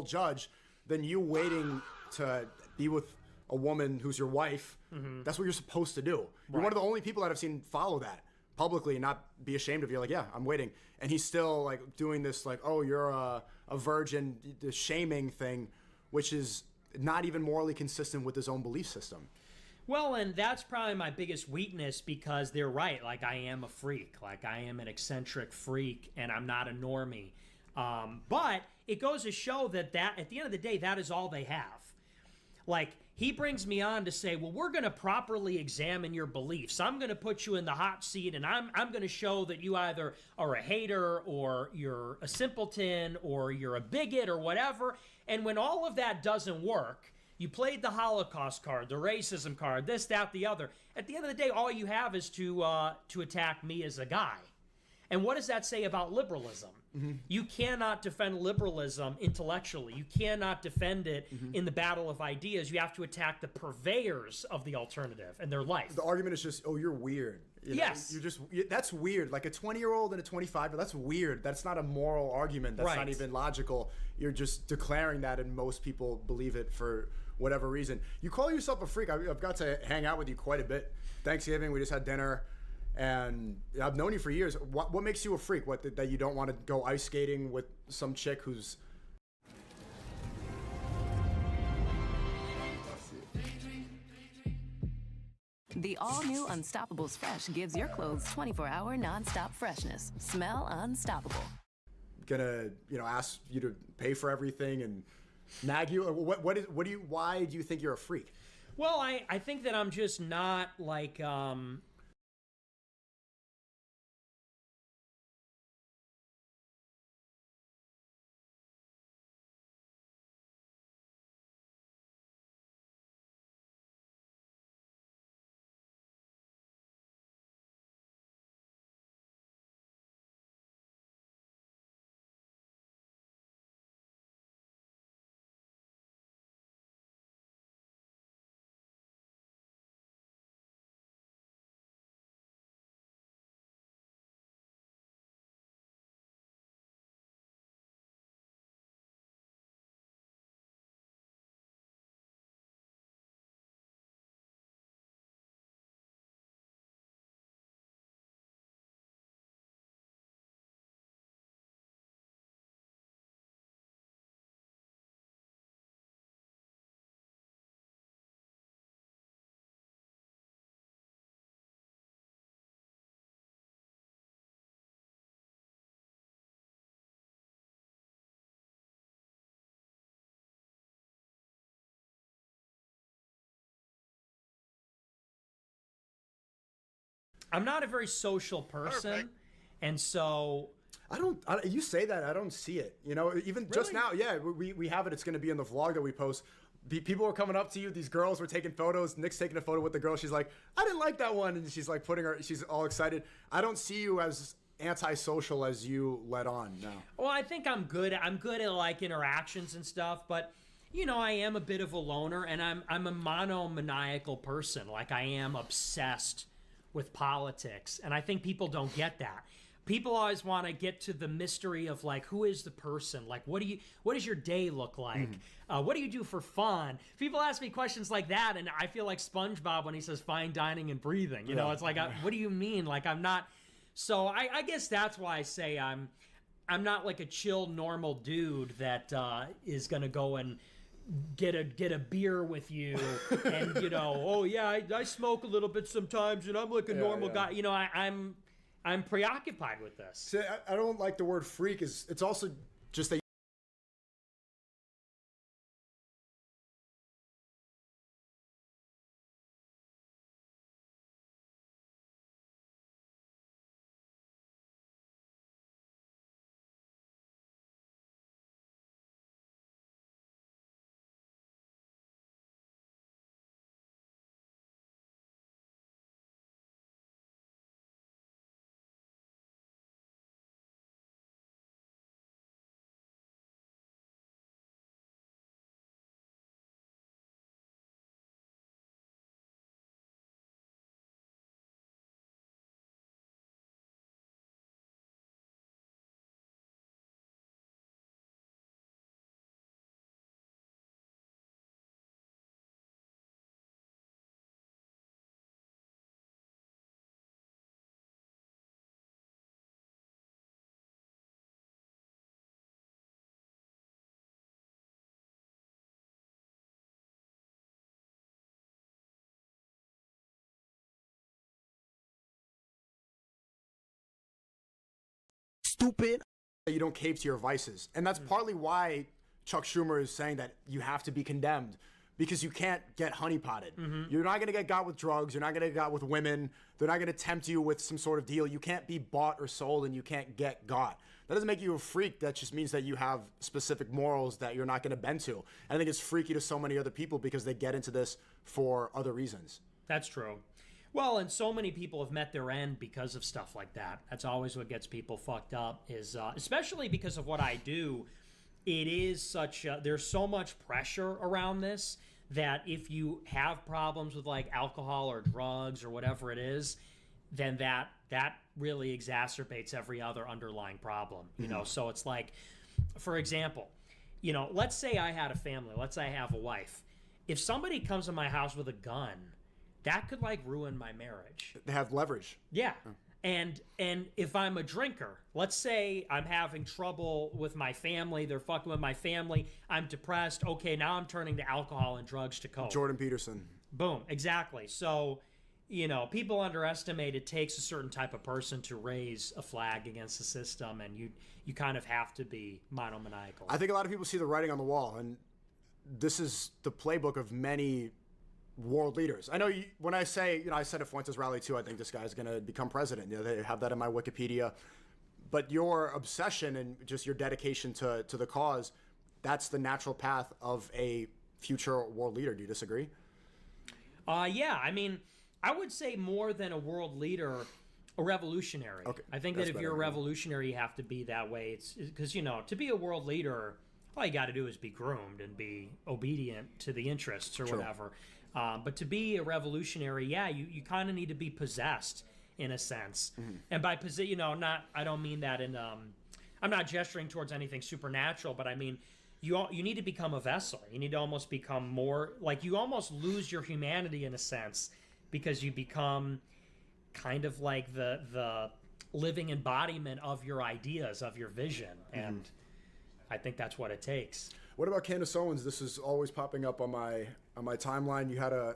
judge, then you waiting to be with a woman who's your wife, that's what you're supposed to do. You're one of the only people that I've seen follow that publicly and not be ashamed of you. Like, yeah, I'm waiting. And he's still doing this oh, you're a virgin, the shaming thing, which is not even morally consistent with his own belief system. Well, and that's probably my biggest weakness because they're right. I am a freak. I am an eccentric freak and I'm not a normie. But it goes to show that at the end of the day, that is all they have. He brings me on to say, well, we're going to properly examine your beliefs. I'm going to put you in the hot seat, and I'm going to show that you either are a hater or you're a simpleton or you're a bigot or whatever. And when all of that doesn't work, you played the Holocaust card, the racism card, this, that, the other. At the end of the day, all you have is to attack me as a guy. And what does that say about liberalism? You cannot defend liberalism intellectually. You cannot defend it in the battle of ideas. You have to attack the purveyors of the alternative and their life. The argument is just, oh, you're weird. Yes. That's weird. Like a 20-year-old and a 25-year-old, that's weird. That's not a moral argument. That's not even logical. You're just declaring that, and most people believe it for whatever reason. You call yourself a freak. I've got to hang out with you quite a bit. Thanksgiving, we just had dinner. And I've known you for years. What makes you a freak? That you don't want to go ice skating with some chick who's... The all-new Unstoppables Fresh gives your clothes 24-hour non-stop freshness. Smell unstoppable. Gonna, ask you to pay for everything and nag you. Why do you think you're a freak? Well, I think that I'm just not I'm not a very social person, and so you say that, I don't see it. You know, even just now, yeah, we have it. It's going to be in the vlog that we post. People were coming up to you. These girls were taking photos. Nick's taking a photo with the girl. She's like, I didn't like that one. And she's like she's all excited. I don't see you as antisocial as you let on. No. Well, I think I'm good. I'm good at like interactions and stuff, but you know, I am a bit of a loner, and I'm a monomaniacal person. Like, I am obsessed with politics, and I think people don't get that. People always want to get to the mystery of like, who is the person? Like, what does your day look like? What do you do for fun? People ask me questions like that, and I feel like SpongeBob when he says fine dining and breathing. You know, it's like, what do you mean? Like, I'm not. So I guess that's why I say I'm not like a chill, normal dude that is gonna go and get a beer with you and, you know, oh yeah, I smoke a little bit sometimes and I'm like a normal guy. You know, I'm preoccupied with this. See, I don't like the word freak. It's also just that. Stupid. You don't cape to your vices. And that's partly why Chuck Schumer is saying that you have to be condemned, because you can't get honeypotted. You're not going to get got with drugs. You're not going to get got with women. They're not going to tempt you with some sort of deal. You can't be bought or sold, and you can't get got. That doesn't make you a freak. That just means that you have specific morals that you're not going to bend to. I think it's freaky to so many other people because they get into this for other reasons. That's true. Well, and so many people have met their end because of stuff like that. That's always what gets people fucked up, is especially because of what I do. It is there's so much pressure around this that if you have problems with like alcohol or drugs or whatever it is, then that really exacerbates every other underlying problem. You know, so it's like, for example, you know, let's say I had a family. Let's say I have a wife. If somebody comes to my house with a gun, that could like ruin my marriage. They have leverage. Yeah. And if I'm a drinker, let's say I'm having trouble with my family, they're fucking with my family, I'm depressed, okay, now I'm turning to alcohol and drugs to cope. Jordan Peterson. Boom, exactly. So, you know, people underestimate it takes a certain type of person to raise a flag against the system, and you kind of have to be monomaniacal. I think a lot of people see the writing on the wall, and this is the playbook of many world leaders. I know when I say, you know, I said at Fuentes rally too, I think this guy's going to become president. You know, they have that in my Wikipedia. But your obsession and just your dedication to the cause, that's the natural path of a future world leader. Do you disagree? Yeah, I mean, I would say more than a world leader, a revolutionary. Okay, I think that if you're a revolutionary, you have to be that way. It's because, you know, to be a world leader, all you got to do is be groomed and be obedient to the interests or whatever. But to be a revolutionary, yeah, you kind of need to be possessed in a sense. And by you know, I don't mean that in I'm not gesturing towards anything supernatural, but I mean you need to become a vessel. You need to almost become more like, you almost lose your humanity in a sense, because you become kind of like the living embodiment of your ideas, of your vision, and I think that's what it takes. What about Candace Owens? This is always popping up on my timeline. You had a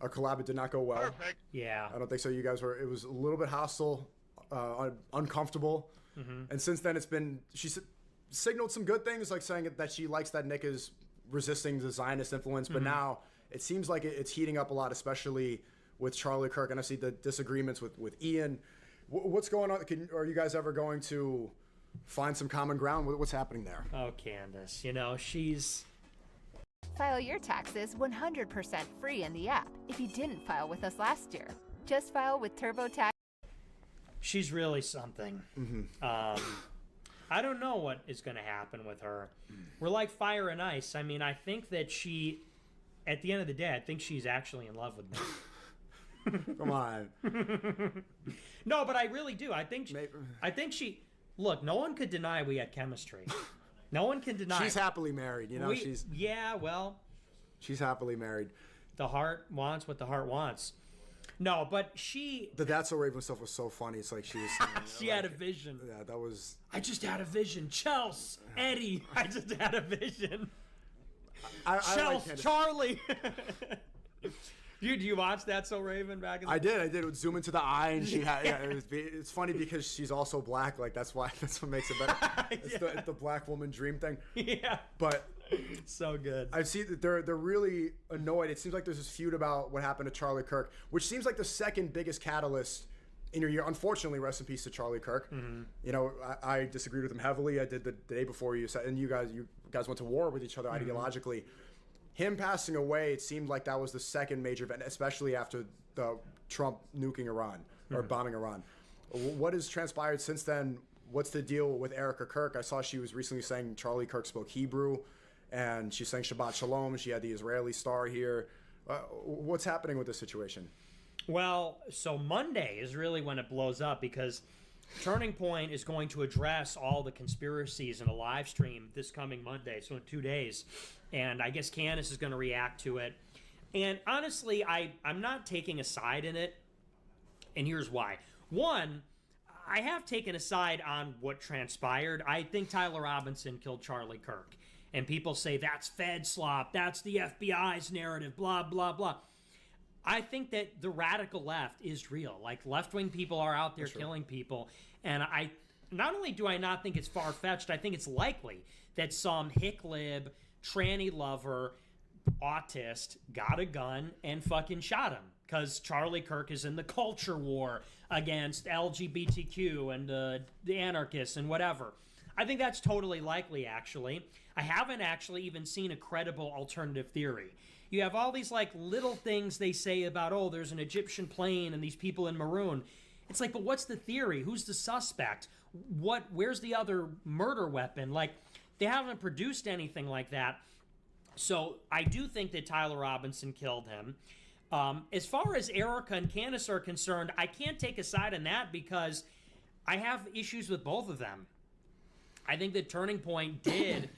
a collab that did not go well. Perfect. Yeah. I don't think so. You guys were. It was a little bit hostile, uncomfortable, and since then she signaled some good things, like saying that she likes that Nick is resisting the Zionist influence, but now it seems like it's heating up a lot, especially with Charlie Kirk, and I see the disagreements with Ian. What's going on? Are you guys ever going to find some common ground? What's happening there? Oh, Candace, you know, she's... File your taxes 100% free in the app if you didn't file with us last year. Just file with TurboTax. She's really something. I don't know what is going to happen with her. We're like fire and ice. I mean, I think that she, at the end of the day, I think she's actually in love with me. Come on. No, but I really do. I think she. Look, no one could deny we had chemistry. No one can deny. She's happily married, you know. Yeah, well. She's happily married. The heart wants what the heart wants. No, but she... The That's So Raven stuff was so funny. It's like she was saying, she had a vision. Yeah, that was... I just had a vision. Chelsea, Eddie, I just had a vision. Chelsea, like Charlie. Do you watch That's So Raven back in the I did. It would zoom into the eye, and she had... Yeah, it's funny because she's also black. Like, that's what makes it better. It's the black woman dream thing. Yeah. But... So good. I see that they're really annoyed. It seems like there's this feud about what happened to Charlie Kirk, which seems like the second biggest catalyst in your year. Unfortunately, rest in peace to Charlie Kirk. You know, I disagreed with him heavily. I did the day before you said, and you guys went to war with each other ideologically. Him passing away, it seemed like that was the second major event, especially after the Trump nuking Iran or bombing Iran. What has transpired since then? What's the deal with Erica Kirk? I saw she was recently saying Charlie Kirk spoke Hebrew. And she's saying Shabbat Shalom. She had the Israeli star here. What's happening with this situation? Well, so Monday is really when it blows up because Turning Point is going to address all the conspiracies in a live stream this coming Monday, so in 2 days. And I guess Candace is going to react to it. And honestly, I'm not taking a side in it. And here's why. One, I have taken a side on what transpired. I think Tyler Robinson killed Charlie Kirk. And people say that's Fed slop, that's the FBI's narrative, blah, blah, blah. I think that the radical left is real. Like, left-wing people are out there killing people. And not only do I not think it's far-fetched, I think it's likely that some hick lib, tranny lover, autist got a gun and fucking shot him. Because Charlie Kirk is in the culture war against LGBTQ and the anarchists and whatever. I think that's totally likely, actually. I haven't actually even seen a credible alternative theory. You have all these, like, little things they say about, oh, there's an Egyptian plane and these people in maroon. It's like, but what's the theory? Who's the suspect? Where's the other murder weapon? Like, they haven't produced anything like that. So I do think that Tyler Robinson killed him. As far as Erica and Candace are concerned, I can't take a side on that because I have issues with both of them. I think that Turning Point did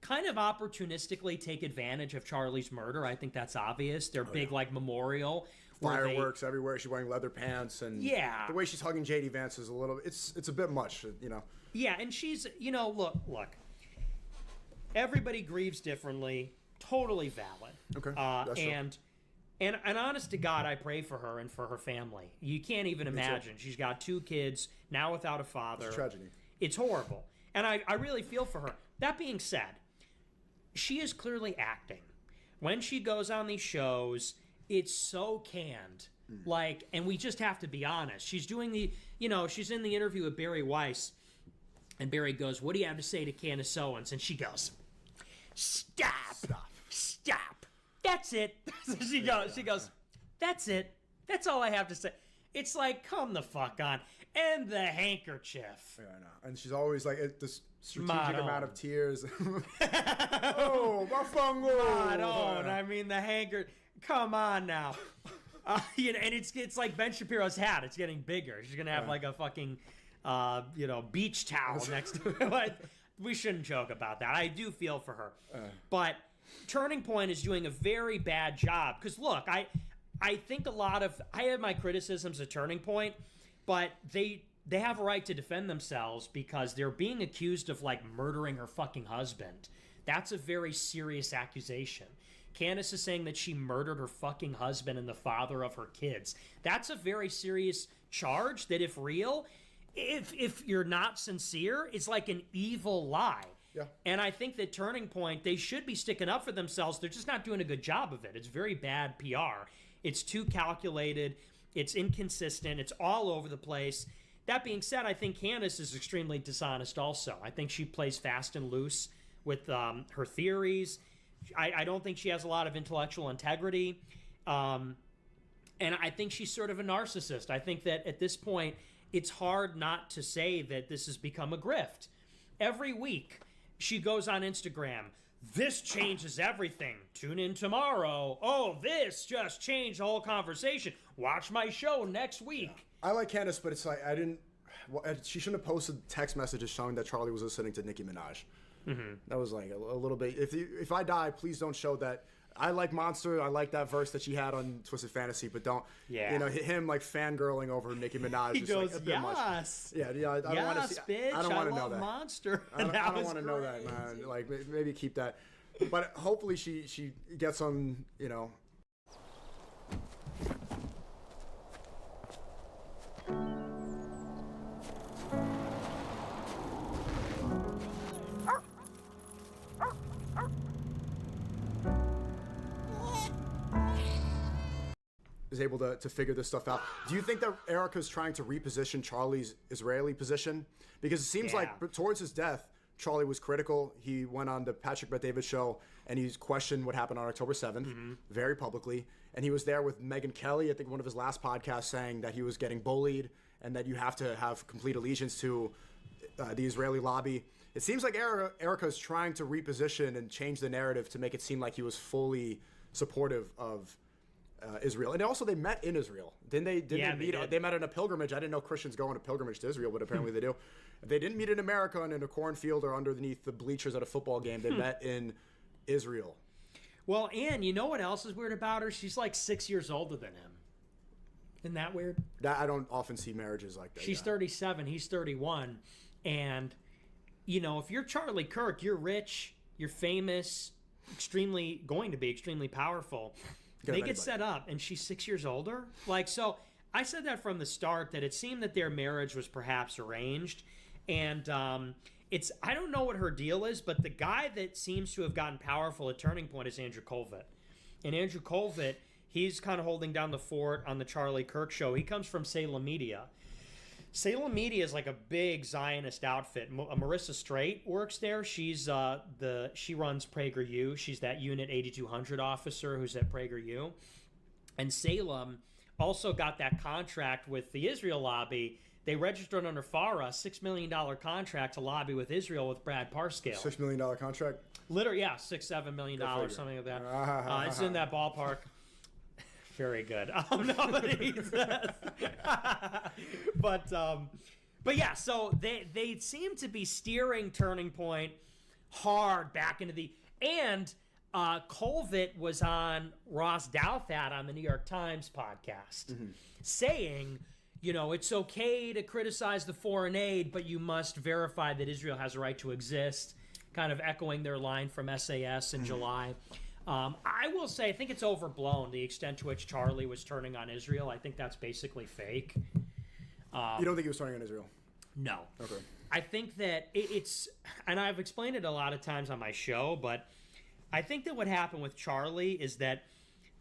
kind of opportunistically take advantage of Charlie's murder. I think that's obvious. Their big, like, memorial. Fireworks everywhere. She's wearing leather pants. And yeah. The way she's hugging J.D. Vance is a little... It's a bit much, you know. Yeah, and she's... You know, look. Everybody grieves differently. Totally valid. Okay. And honest to God, I pray for her and for her family. You can't even imagine. She's got 2 kids, now without a father. It's a tragedy. It's horrible. And I really feel for her. That being said, she is clearly acting. When she goes on these shows, it's so canned. Like, and we just have to be honest. She's doing she's in the interview with Barry Weiss, and Barry goes, what do you have to say to Candace Owens? And she goes, Stop. That's it. she goes, that's it. That's all I have to say. It's like, come the fuck on. And the handkerchief. Yeah, I know. And she's always like, this strategic amount of tears. Oh, Mafungo. I mean, the handkerchief. Come on now. And it's like Ben Shapiro's hat. It's getting bigger. She's going to have like a fucking, beach towel next to it. We shouldn't joke about that. I do feel for her. But Turning Point is doing a very bad job. Because, look, I think I have my criticisms of Turning Point, but they have a right to defend themselves because they're being accused of, like, murdering her fucking husband. That's a very serious accusation. Candace is saying that she murdered her fucking husband and the father of her kids. That's a very serious charge that, if real, if you're not sincere, it's like an evil lie. Yeah. And I think that Turning Point, they should be sticking up for themselves. They're just not doing a good job of it. It's very bad PR. It's too calculated. It's inconsistent. It's all over the place. That being said, I think Candace is extremely dishonest also. I think she plays fast and loose with her theories. I don't think she has a lot of intellectual integrity. And I think she's sort of a narcissist. I think that at this point, it's hard not to say that this has become a grift. Every week, she goes on Instagram. This changes everything. Tune in tomorrow. Oh, this just changed the whole conversation. Watch my show next week. I like Candace, but it's like she shouldn't have posted text messages showing that Charlie was listening to Nicki Minaj. Mm-hmm. That was like a little bit. If I die, please don't show that. I like Monster. I like that verse that she had on Twisted Fantasy, but don't. Yeah. You know, him like fangirling over Nicki Minaj. He is goes, like a bit much. Yes. Yeah. I don't want to see. Bitch, I don't want to know love that. Monster. I don't want to know that, man. Like maybe keep that. But hopefully she gets on. You know. Is able to figure this stuff out. Do you think that Erica's trying to reposition Charlie's Israeli position? Because it seems like towards his death, Charlie was critical. He went on the Patrick Bet-David show and he's questioned what happened on October 7th very publicly. And he was there with Megyn Kelly, I think one of his last podcasts, saying that he was getting bullied and that you have to have complete allegiance to the Israeli lobby. It seems like Erica's trying to reposition and change the narrative to make it seem like he was fully supportive of Israel. And also they met in Israel. Didn't they? They meet? They met on a pilgrimage. I didn't know Christians go on a pilgrimage to Israel, but apparently they do. They didn't meet in America and in a cornfield or underneath the bleachers at a football game. They met in Israel. Well, and you know what else is weird about her? She's like 6 years older than him. Isn't that weird? I don't often see marriages like that. She's 37. He's 31. And, you know, if you're Charlie Kirk, you're rich, you're famous, going to be extremely powerful. They get set up, and she's 6 years older. Like, so I said that from the start, that it seemed that their marriage was perhaps arranged. And I don't know what her deal is, but the guy that seems to have gotten powerful at Turning Point is Andrew Colvett. And Andrew Colvett, he's kind of holding down the fort on the Charlie Kirk show. He comes from Salem Media. Salem Media is like a big Zionist outfit. Marissa Straight works there. She runs PragerU. She's that Unit 8200 officer who's at PragerU. And Salem also got that contract with the Israel lobby. They registered under FARA, $6 million contract to lobby with Israel with Brad Parscale. $6 million contract? Literally, yeah, $6-7 million, something like that. It's in that ballpark. Very good. But yeah, so they seem to be steering Turning Point hard back into the... And Colvett was on Ross Douthat on the New York Times podcast saying, you know, it's okay to criticize the foreign aid, but you must verify that Israel has a right to exist, kind of echoing their line from SAS in July. I will say, I think it's overblown, the extent to which Charlie was turning on Israel. I think that's basically fake. You don't think he was turning on Israel? No. Okay. I think that it's, and I've explained it a lot of times on my show, but I think that what happened with Charlie is that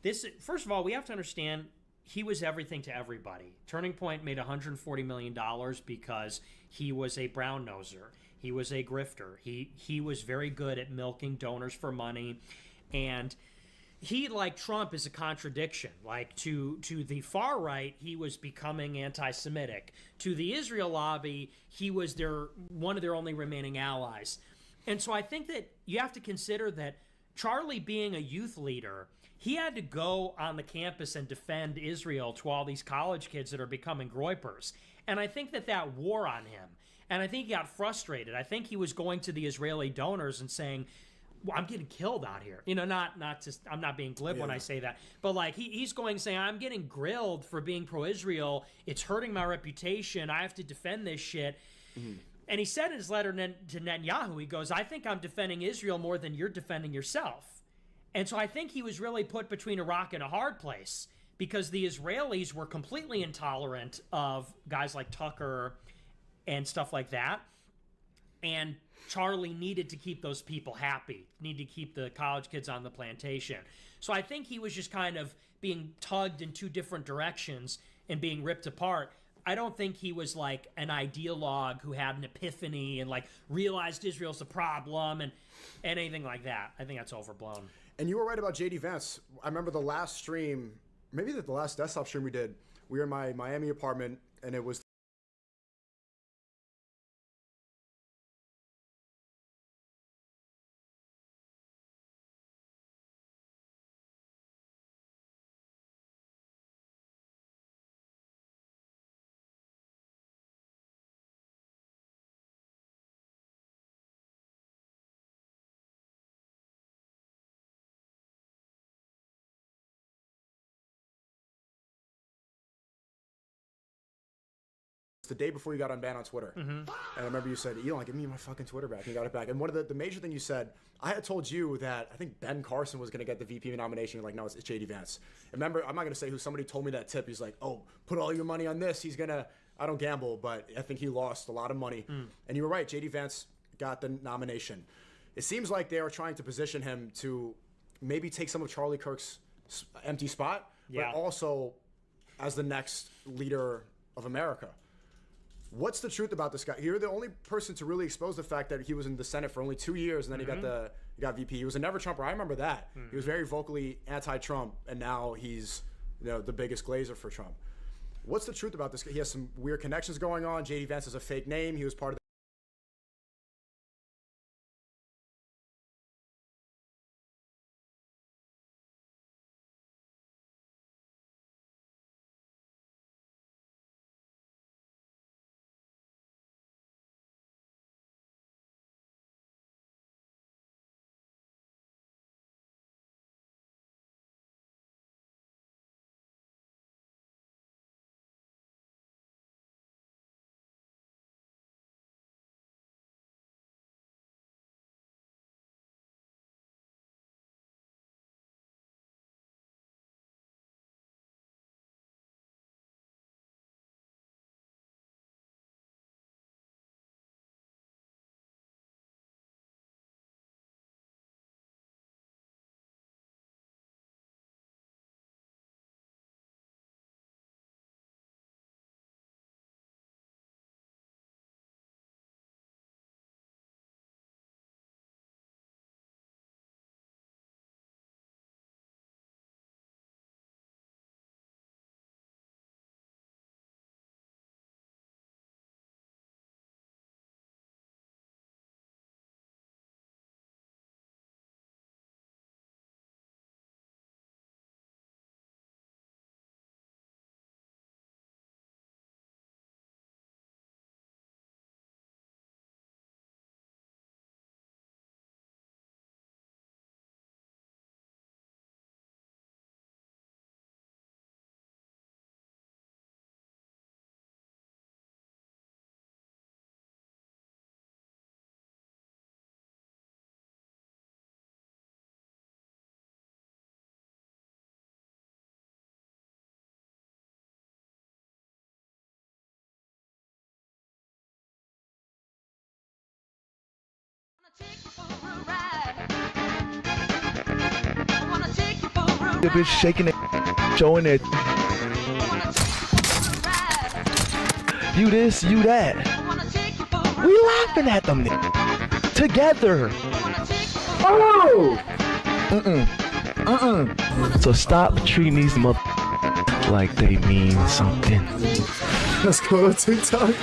this, first of all, we have to understand he was everything to everybody. Turning Point made $140 million because he was a brown noser. He was a grifter. He was very good at milking donors for money. And he, like Trump, is a contradiction. Like, to the far right, he was becoming anti-Semitic. To the Israel lobby, he was one of their only remaining allies. And so I think that you have to consider that Charlie, being a youth leader, he had to go on the campus and defend Israel to all these college kids that are becoming groypers. And I think that wore on him. And I think he got frustrated. I think he was going to the Israeli donors and saying, well, I'm getting killed out here. You know, not just, I'm not being glib when I say that. But like, he's going saying, I'm getting grilled for being pro-Israel. It's hurting my reputation. I have to defend this shit. And he said in his letter to Netanyahu, he goes, I think I'm defending Israel more than you're defending yourself. And so I think he was really put between a rock and a hard place because the Israelis were completely intolerant of guys like Tucker and stuff like that. And Charlie needed to keep those people happy, needed to keep the college kids on the plantation. So I think he was just kind of being tugged in two different directions and being ripped apart. I don't think he was like an ideologue who had an epiphany and like realized Israel's a problem and anything like that. I think that's overblown. And you were right about JD Vance. I remember the last stream, maybe the last desktop stream we did, we were in my Miami apartment, and it was the day before you got unbanned on Twitter. And I remember you said, Elon, give me my fucking Twitter back. And you got it back. And one of the major thing you said, I had told you that I think Ben Carson was going to get the VP nomination. You're like, no, it's JD Vance. And remember, I'm not going to say who, somebody told me that tip. He's like, oh, put all your money on this. He's going to, I don't gamble, but I think he lost a lot of money. And you were right. JD Vance got the nomination. It seems like they are trying to position him to maybe take some of Charlie Kirk's empty spot, but also as the next leader of America. What's the truth about this guy? You're the only person to really expose the fact that he was in the Senate for only 2 years, and then he got VP. He was a never Trumper. I remember that. He was very vocally anti-Trump, and now he's the biggest glazer for Trump. What's the truth about this guy? He has some weird connections going on. JD Vance is a fake name. He was part of The bitch shaking it, showing it. You this, you that. We laughing at them together. Oh! So stop treating these like they mean something. Let's go to TikTok.